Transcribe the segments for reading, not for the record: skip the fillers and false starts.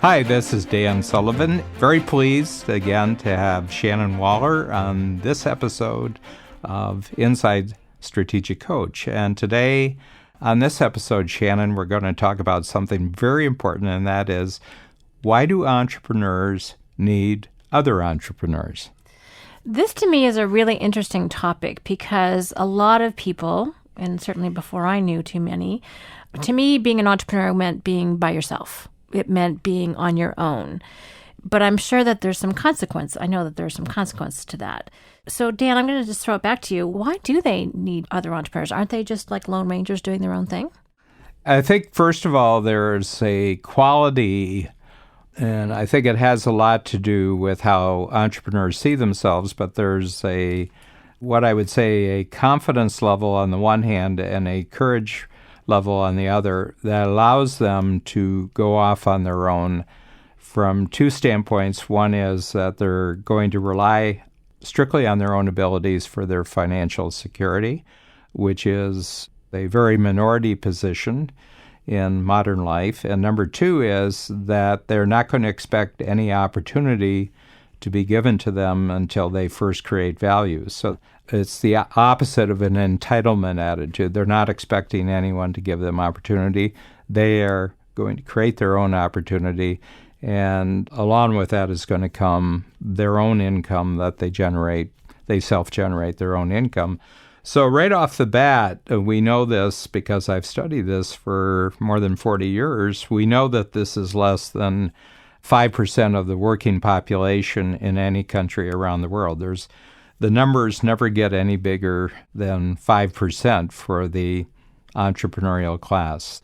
Hi, this is Dan Sullivan. Very pleased again to have Shannon Waller on this episode of Inside Strategic Coach. And today, on this episode, Shannon, we're going to talk about something very important, and that is, why do entrepreneurs need other entrepreneurs? This to me is a really interesting topic because a lot of people, and certainly before I knew too many, to me being an entrepreneur meant being by yourself. It meant being on your own. But I'm sure that there's some consequence. I know that there's some consequence to that. So Dan, I'm going to just throw it back to you. Why do they need other entrepreneurs? Aren't they just like lone rangers doing their own thing? I think, first of all, there's a quality, and I think it has a lot to do with how entrepreneurs see themselves, but there's what I would say, a confidence level on the one hand and a courage level on the other that allows them to go off on their own from two standpoints. One is that they're going to rely strictly on their own abilities for their financial security, which is a very minority position in modern life. And number two is that they're not going to expect any opportunity to be given to them until they first create value. So it's the opposite of an entitlement attitude. They're not expecting anyone to give them opportunity. They are going to create their own opportunity, and along with that is going to come their own income that they generate. They self-generate their own income. So right off the bat, we know this because I've studied this for more than 40 years. We know that this is less than 5% of the working population in any country around the world. The numbers never get any bigger than 5% for the entrepreneurial class.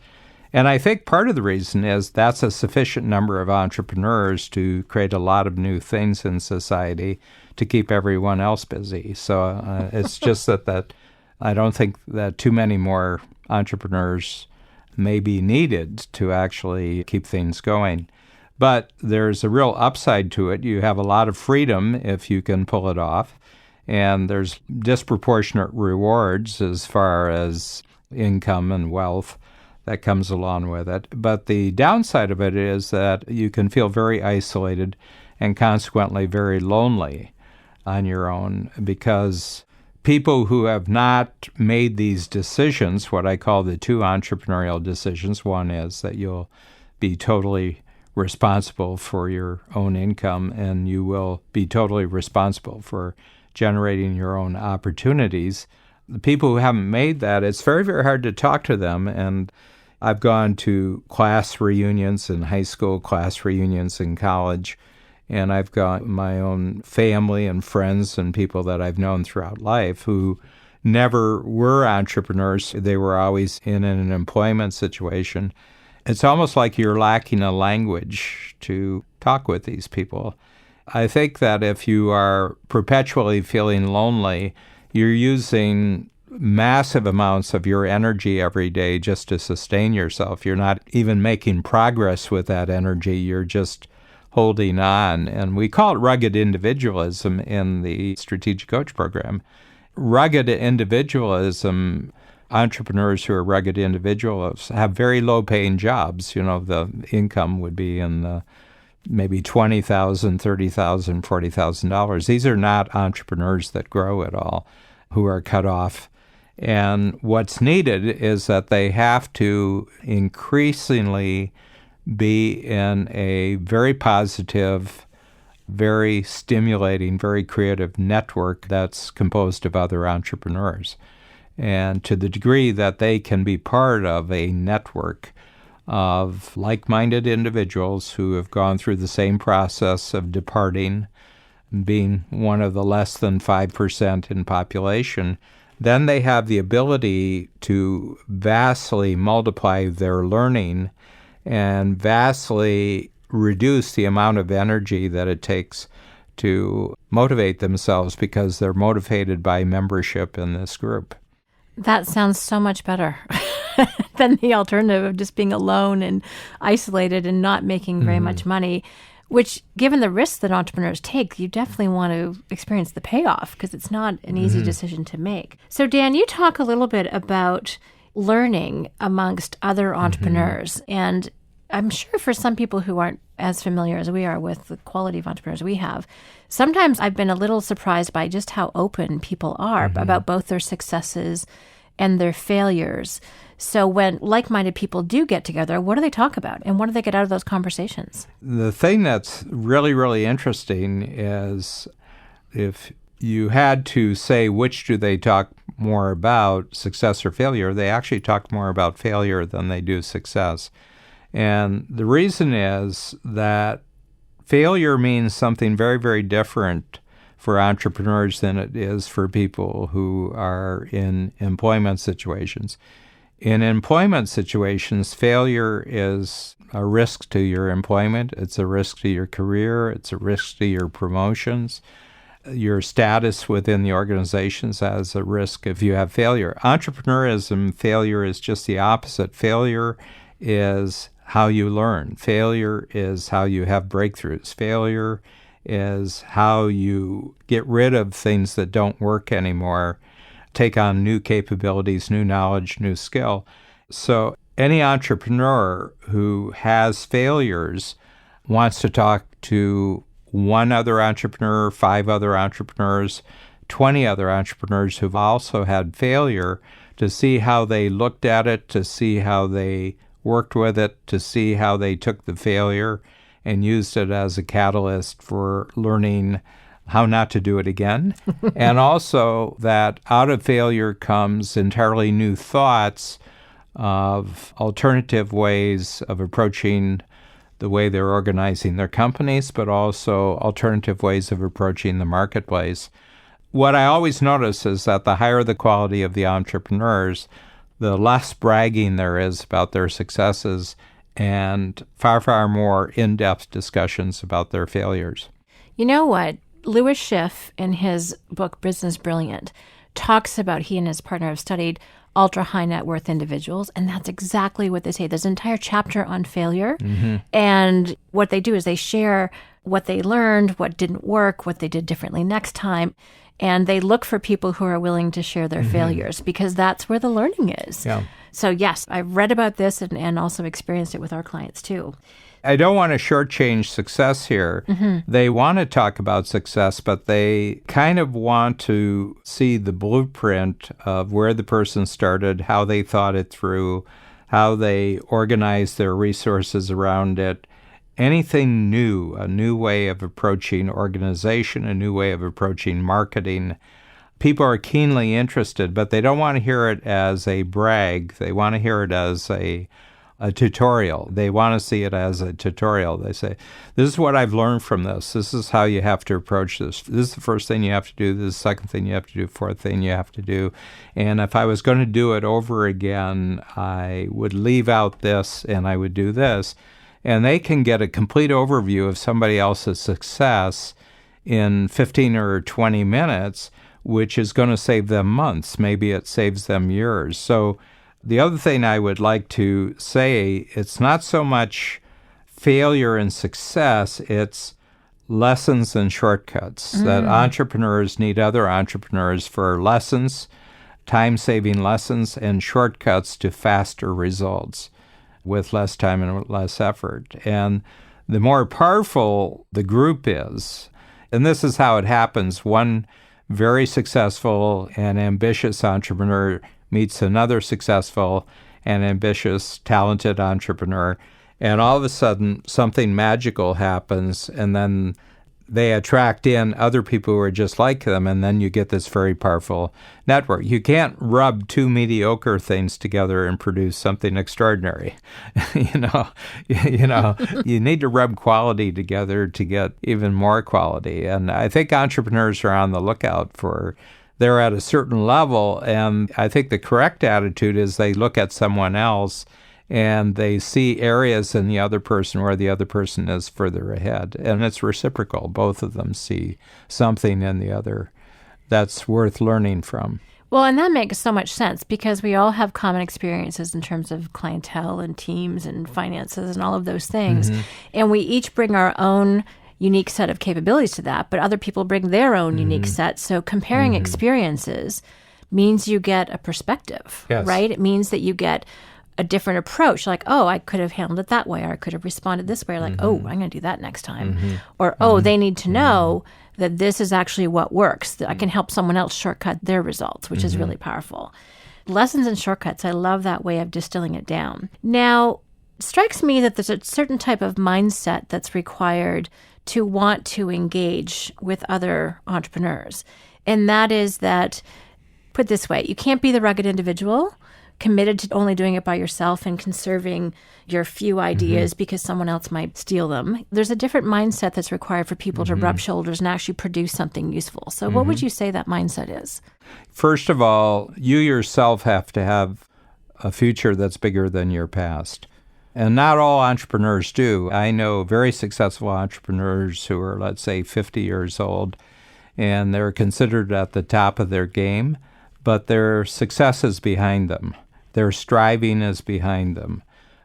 And I think part of the reason is that's a sufficient number of entrepreneurs to create a lot of new things in society to keep everyone else busy. So it's just that I don't think that too many more entrepreneurs may be needed to actually keep things going. But there's a real upside to it. You have a lot of freedom if you can pull it off. And there's disproportionate rewards as far as income and wealth that comes along with it. But the downside of it is that you can feel very isolated and consequently very lonely on your own, because people who have not made these decisions, what I call the two entrepreneurial decisions, one is that you'll be totally responsible for your own income and you will be totally responsible for generating your own opportunities. The people who haven't made that, it's very, very hard to talk to them. And I've gone to class reunions in high school, class reunions in college, and I've got my own family and friends and people that I've known throughout life who never were entrepreneurs. They were always in an employment situation. It's almost like you're lacking a language to talk with these people. I think that if you are perpetually feeling lonely, you're using massive amounts of your energy every day just to sustain yourself. You're not even making progress with that energy. You're just holding on. And we call it rugged individualism in the Strategic Coach program. Rugged individualism, entrepreneurs who are rugged individuals have very low-paying jobs. You know, the income would be in the maybe $20,000, $30,000, $40,000. These are not entrepreneurs that grow at all, who are cut off. And what's needed is that they have to increasingly be in a very positive, very stimulating, very creative network that's composed of other entrepreneurs. And to the degree that they can be part of a network of like-minded individuals who have gone through the same process of departing, being one of the less than 5% in population, then they have the ability to vastly multiply their learning and vastly reduce the amount of energy that it takes to motivate themselves because they're motivated by membership in this group. That sounds so much better than the alternative of just being alone and isolated and not making very much money, which, given the risks that entrepreneurs take, you definitely want to experience the payoff because it's not an easy decision to make. So, Dan, you talk a little bit about learning amongst other entrepreneurs. And I'm sure for some people who aren't as familiar as we are with the quality of entrepreneurs we have, sometimes I've been a little surprised by just how open people are about both their successes and their failures. So when like-minded people do get together, what do they talk about? And what do they get out of those conversations? The thing that's really, really interesting is if you had to say which do they talk more about, success or failure, they actually talk more about failure than they do success. And the reason is that failure means something very, very different for entrepreneurs than it is for people who are in employment situations. In employment situations, failure is a risk to your employment. It's a risk to your career. It's a risk to your promotions. Your status within the organizations has a risk if you have failure. Entrepreneurism, failure is just the opposite. Failure is how you learn. Failure is how you have breakthroughs. Failure is how you get rid of things that don't work anymore, take on new capabilities, new knowledge, new skill. So any entrepreneur who has failures wants to talk to one other entrepreneur, 5 other entrepreneurs, 20 other entrepreneurs who've also had failure to see how they looked at it, to see how they worked with it, to see how they took the failure and used it as a catalyst for learning how not to do it again. And also that out of failure comes entirely new thoughts of alternative ways of approaching the way they're organizing their companies, but also alternative ways of approaching the marketplace. What I always notice is that the higher the quality of the entrepreneurs, the less bragging there is about their successes and far, far more in-depth discussions about their failures. You know what? Louis Schiff, in his book Business Brilliant, talks about he and his partner have studied ultra-high net worth individuals, and that's exactly what they say. There's an entire chapter on failure, and what they do is they share what they learned, what didn't work, what they did differently next time, and they look for people who are willing to share their failures because that's where the learning is. Yeah. So yes, I've read about this and also experienced it with our clients too. I don't want to shortchange success here. They want to talk about success, but they kind of want to see the blueprint of where the person started, how they thought it through, how they organized their resources around it. Anything new, a new way of approaching organization, a new way of approaching marketing. People are keenly interested, but they don't want to hear it as a brag. They want to hear it as a tutorial. They want to see it as a tutorial. They say, this is what I've learned from this. This is how you have to approach this. This is the first thing you have to do. This is the second thing you have to do. Fourth thing you have to do. And if I was going to do it over again, I would leave out this and I would do this. And they can get a complete overview of somebody else's success in 15 or 20 minutes, which is going to save them months. Maybe it saves them years. So the other thing I would like to say, it's not so much failure and success, it's lessons and shortcuts, that entrepreneurs need other entrepreneurs for lessons, time-saving lessons, and shortcuts to faster results with less time and less effort. And the more powerful the group is, and this is how it happens, one very successful and ambitious entrepreneur meets another successful and ambitious, talented entrepreneur, and all of a sudden something magical happens, and then they attract in other people who are just like them, and then you get this very powerful network. You can't rub two mediocre things together and produce something extraordinary. You need to rub quality together to get even more quality. And I think entrepreneurs are on the lookout for, they're at a certain level, and I think the correct attitude is they look at someone else and they see areas in the other person where the other person is further ahead. And it's reciprocal. Both of them see something in the other that's worth learning from. Well, and that makes so much sense because we all have common experiences in terms of clientele and teams and finances and all of those things. And we each bring our own unique set of capabilities to that, but other people bring their own unique set. So comparing experiences means you get a perspective, Yes. right? It means that you get a different approach, like, oh, I could have handled it that way, or I could have responded this way, or like, oh, I'm going to do that next time. Or, oh, they need to know that this is actually what works, that I can help someone else shortcut their results, which is really powerful. Lessons and shortcuts, I love that way of distilling it down. Now, it strikes me that there's a certain type of mindset that's required to want to engage with other entrepreneurs. And that is that, put it this way, you can't be the rugged individual committed to only doing it by yourself and conserving your few ideas because someone else might steal them. There's a different mindset that's required for people to rub shoulders and actually produce something useful. So what would you say that mindset is? First of all, you yourself have to have a future that's bigger than your past. And not all entrepreneurs do. I know very successful entrepreneurs who are, let's say, 50 years old, and they're considered at the top of their game, but their success is behind them. Their striving is behind them.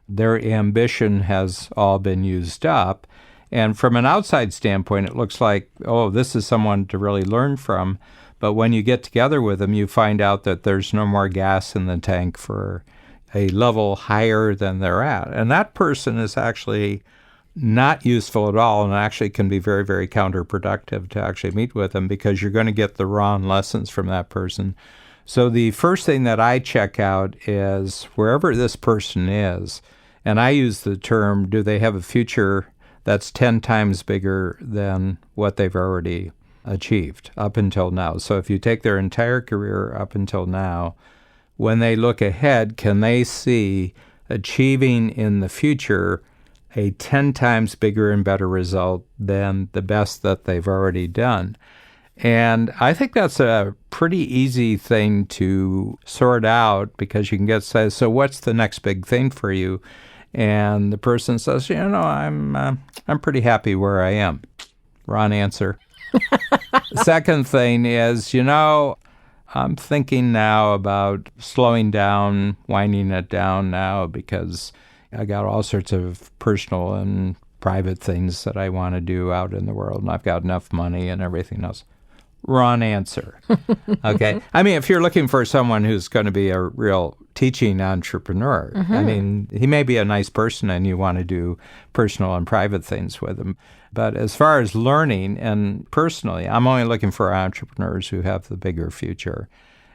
Their ambition has all been used up. And from an outside standpoint, it looks like, oh, this is someone to really learn from. But when you get together with them, you find out that there's no more gas in the tank for a level higher than they're at. And that person is actually not useful at all, and actually can be very, very counterproductive to actually meet with them, because you're going to get the wrong lessons from that person. So the first thing that I check out is wherever this person is, and I use the term, do they have a future that's 10 times bigger than what they've already achieved up until now? So if you take their entire career up until now, when they look ahead, can they see achieving in the future a 10 times bigger and better result than the best that they've already done? And I think that's a pretty easy thing to sort out, because you can get says, so what's the next big thing for you? And the person says, I'm pretty happy where I am. Wrong answer. Second thing is, I'm thinking now about slowing down, winding it down now, because I got all sorts of personal and private things that I want to do out in the world, and I've got enough money and everything else. Wrong answer. Okay. I mean, if you're looking for someone who's going to be a real teaching entrepreneur, I mean, he may be a nice person and you want to do personal and private things with him. But as far as learning, and personally, I'm only looking for entrepreneurs who have the bigger future.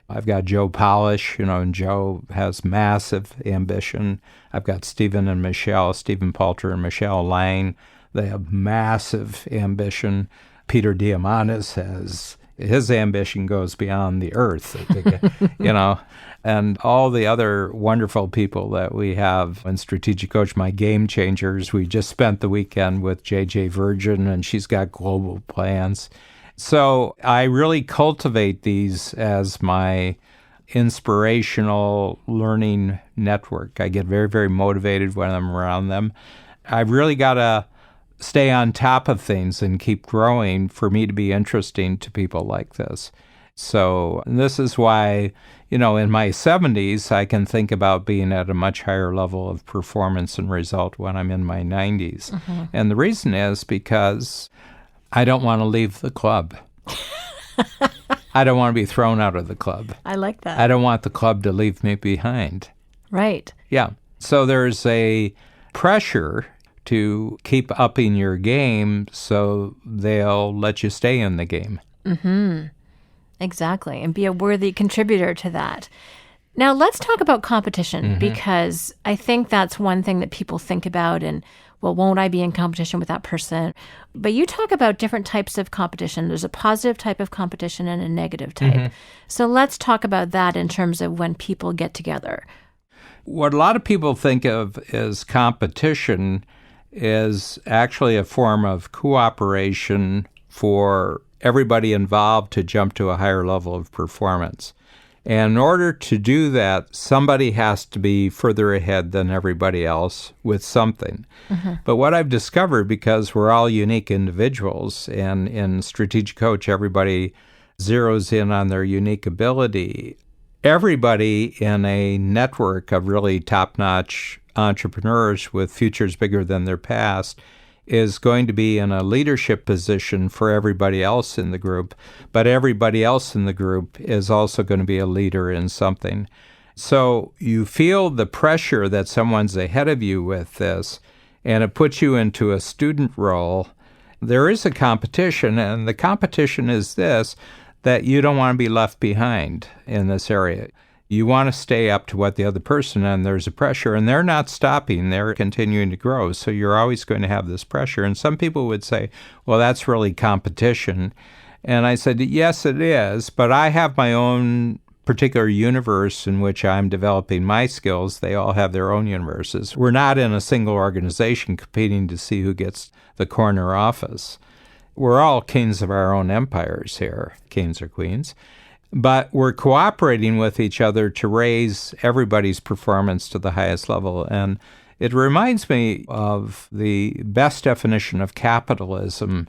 I've got Joe Polish, and Joe has massive ambition. I've got Stephen Palter and Michelle Lang. They have massive ambition. Peter Diamandis his ambition goes beyond the earth, and all the other wonderful people that we have in Strategic Coach, my game changers. We just spent the weekend with JJ Virgin, and she's got global plans. So I really cultivate these as my inspirational learning network. I get very, very motivated when I'm around them. I've really got to stay on top of things and keep growing for me to be interesting to people like this. So this is why, in my 70s, I can think about being at a much higher level of performance and result when I'm in my 90s. And the reason is because I don't want to leave the club. I don't want to be thrown out of the club. I like that. I don't want the club to leave me behind. Right. Yeah. So there's a pressure to keep upping your game so they'll let you stay in the game. Exactly. And be a worthy contributor to that. Now, let's talk about competition, because I think that's one thing that people think about, and, well, won't I be in competition with that person? But you talk about different types of competition. There's a positive type of competition and a negative type. So let's talk about that in terms of when people get together. What a lot of people think of as competition is actually a form of cooperation for everybody involved to jump to a higher level of performance. And in order to do that, somebody has to be further ahead than everybody else with something. But what I've discovered, because we're all unique individuals, and in Strategic Coach, everybody zeroes in on their unique ability, everybody in a network of really top-notch entrepreneurs with futures bigger than their past is going to be in a leadership position for everybody else in the group, but everybody else in the group is also going to be a leader in something. So you feel the pressure that someone's ahead of you with this, and it puts you into a student role. There is a competition, and the competition is this, that you don't want to be left behind in this area. You want to stay up to what the other person, and there's a pressure, and they're not stopping. They're continuing to grow. So you're always going to have this pressure. And some people would say, well, that's really competition. And I said, yes, it is, but I have my own particular universe in which I'm developing my skills. They all have their own universes. We're not in a single organization competing to see who gets the corner office. We're all kings of our own empires here, kings or queens. But we're cooperating with each other to raise everybody's performance to the highest level. And it reminds me of the best definition of capitalism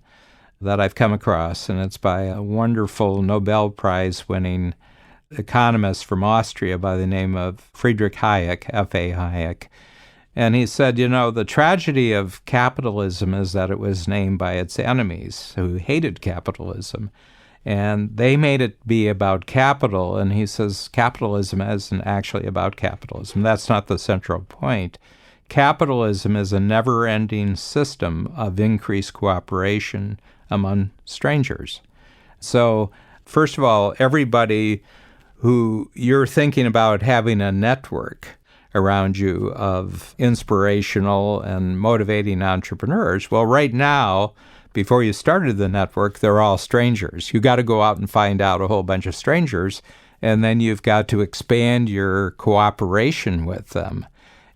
that I've come across, and it's by a wonderful Nobel Prize-winning economist from Austria by the name of Friedrich Hayek, F.A. Hayek. And he said, the tragedy of capitalism is that it was named by its enemies who hated capitalism. And they made it be about capital. And he says capitalism isn't actually about capitalism. That's not the central point. Capitalism is a never-ending system of increased cooperation among strangers. So, first of all, everybody who you're thinking about having a network around you of inspirational and motivating entrepreneurs, well, right now, before you started the network, they're all strangers. You got to go out and find out a whole bunch of strangers, and then you've got to expand your cooperation with them.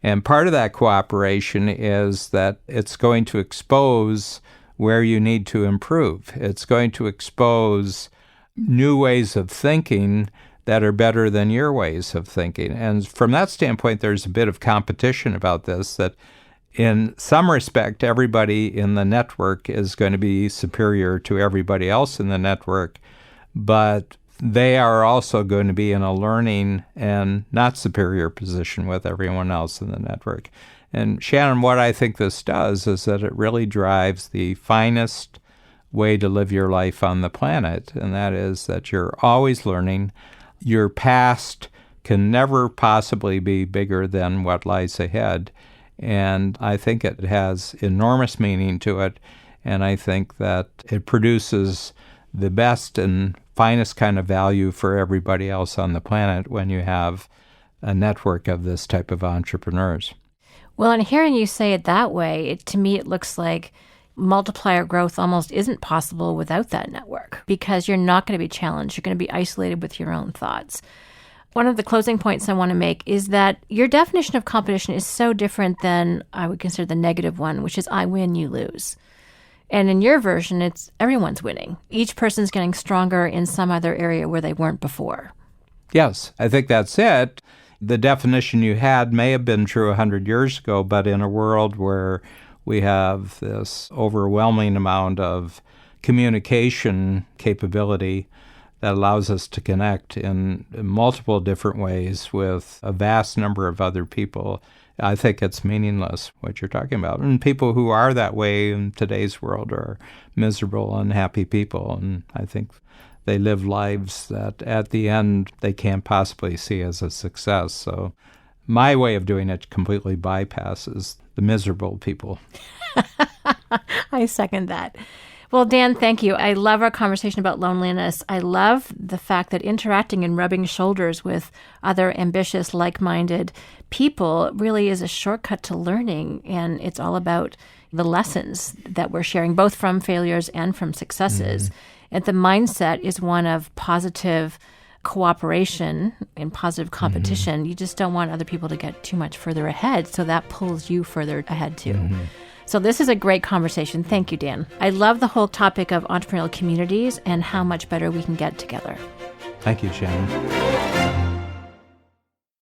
And part of that cooperation is that it's going to expose where you need to improve. It's going to expose new ways of thinking that are better than your ways of thinking. And from that standpoint, there's a bit of competition about this, that in some respect, everybody in the network is going to be superior to everybody else in the network, but they are also going to be in a learning and not superior position with everyone else in the network. And Shannon, what I think this does is that it really drives the finest way to live your life on the planet, and that is that you're always learning. Your past can never possibly be bigger than what lies ahead. And I think it has enormous meaning to it. And I think that it produces the best and finest kind of value for everybody else on the planet when you have a network of this type of entrepreneurs. Well, and hearing you say it that way, to me, it looks like multiplier growth almost isn't possible without that network, because you're not going to be challenged. You're going to be isolated with your own thoughts. One of the closing points I want to make is that your definition of competition is so different than I would consider the negative one, which is I win, you lose. And in your version, it's everyone's winning. Each person's getting stronger in some other area where they weren't before. Yes, I think that's it. The definition you had may have been true 100 years ago, but in a world where we have this overwhelming amount of communication capability that allows us to connect in multiple different ways with a vast number of other people, I think it's meaningless what you're talking about. And people who are that way in today's world are miserable, unhappy people. And I think they live lives that at the end they can't possibly see as a success. So my way of doing it completely bypasses the miserable people. I second that. Well, Dan, thank you. I love our conversation about loneliness. I love the fact that interacting and rubbing shoulders with other ambitious, like-minded people really is a shortcut to learning. And it's all about the lessons that we're sharing, both from failures and from successes. And the mindset is one of positive cooperation and positive competition. You just don't want other people to get too much further ahead. So that pulls you further ahead too. So this is a great conversation. Thank you, Dan. I love the whole topic of entrepreneurial communities and how much better we can get together. Thank you, Shannon.